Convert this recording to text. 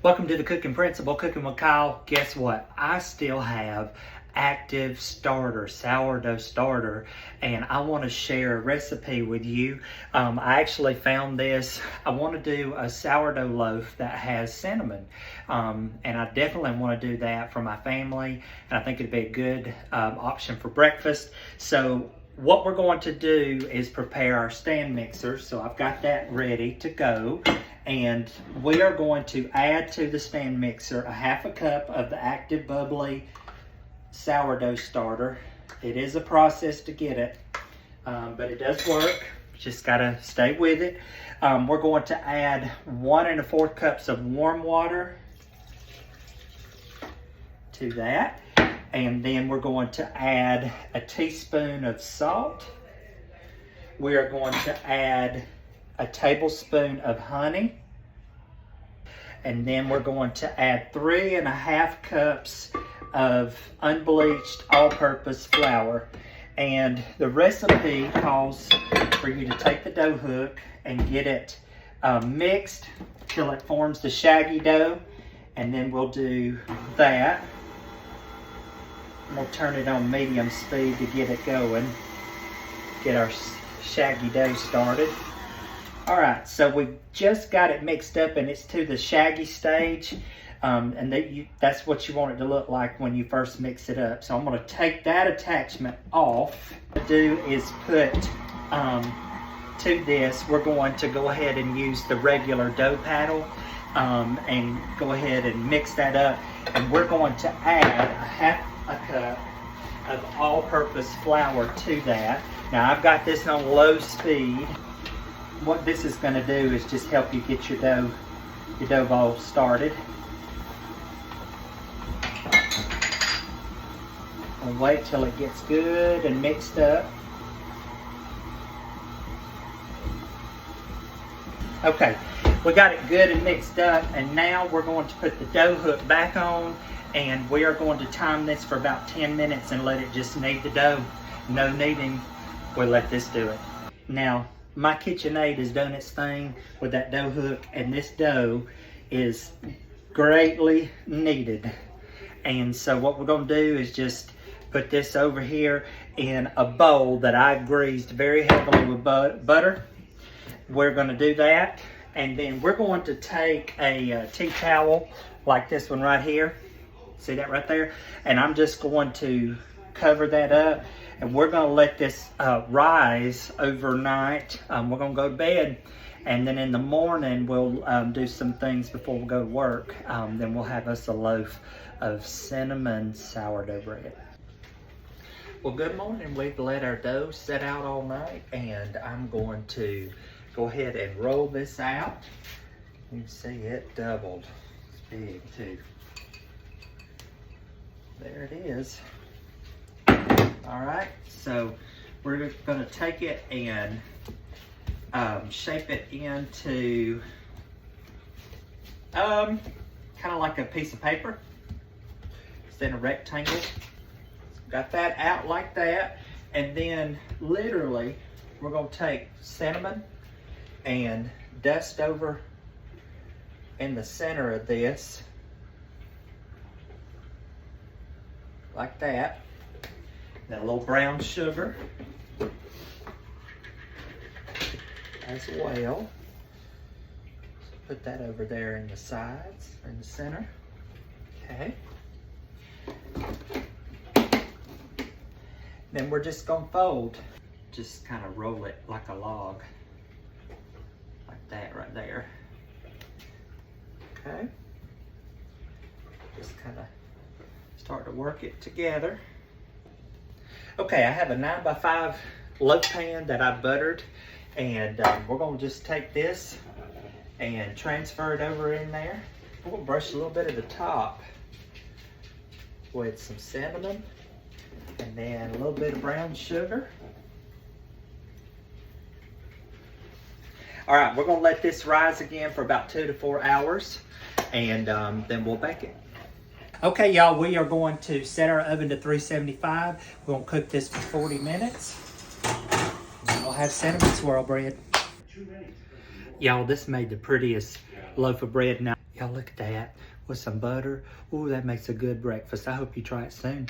Welcome to the Cooking Principle, Cooking with Kyle. Guess what? I still have active sourdough starter, and I want to share a recipe with you. I actually found this. I want to do a sourdough loaf that has cinnamon, and I definitely want to do that for my family, and I think it'd be a good option for breakfast. So what we're going to do is prepare our stand mixer. So I've got that ready to go. And we are going to add to the stand mixer a half a cup of the active bubbly sourdough starter. It is a process to get it, but it does work. Just gotta stay with it. We're going to add 1 1/4 cups of warm water to that. And then we're going to add a teaspoon of salt. We are going to add a tablespoon of honey. And then we're going to add 3 1/2 cups of unbleached all-purpose flour. And the recipe calls for you to take the dough hook and get it mixed till it forms the shaggy dough. And then we'll do that. We'll turn it on medium speed to get it going, get our shaggy dough started. All right, so we just got it mixed up and it's to the shaggy stage, and that's what you want it to look like when you first mix it up. So I'm gonna take that attachment off. What to do is put to this, we're going to go ahead and use the regular dough paddle and go ahead and mix that up. And we're going to add a cup of all-purpose flour to that. Now I've got this on low speed. What this is going to do is just help you get your dough ball started. And wait till it gets good and mixed up. Okay, we got it good and mixed up, and now we're going to put the dough hook back on, and we are going to time this for about 10 minutes and let it just knead the dough. No kneading, we'll let this do it. Now, my KitchenAid has done its thing with that dough hook, and this dough is greatly kneaded. And so what we're gonna do is just put this over here in a bowl that I greased very heavily with butter. We're gonna do that, and then we're going to take a tea towel like this one right here. See that right there? And I'm just going to cover that up, and we're going to let this rise overnight. We're going to go to bed, and then in the morning we'll do some things before we go to work. Then we'll have us a loaf of cinnamon sourdough bread. Well, good morning. We've let our dough set out all night, and I'm going to go ahead and roll this out. You can see it doubled. It's big too. There it is. All right, so we're gonna take it and shape it into kind of like a piece of paper. It's in a rectangle. Got that out like that, and then literally we're gonna take cinnamon and dust over in the center of this like that. Then a little brown sugar as well. So put that over there in the sides, in the center. Okay. Then we're just gonna fold. Just kind of roll it like a log. Like that right there. Okay. Just kind of start to work it together. Okay, I have a 9x5 loaf pan that I buttered, and we're gonna just take this and transfer it over in there. We're gonna brush a little bit of the top with some cinnamon, and then a little bit of brown sugar. All right, we're gonna let this rise again for about 2 to 4 hours, and then we'll bake it. Okay, y'all, we are going to set our oven to 375. We're gonna cook this for 40 minutes. We'll have cinnamon swirl bread. Y'all, this made the prettiest loaf of bread now. Y'all look at that with some butter. Ooh, that makes a good breakfast. I hope you try it soon.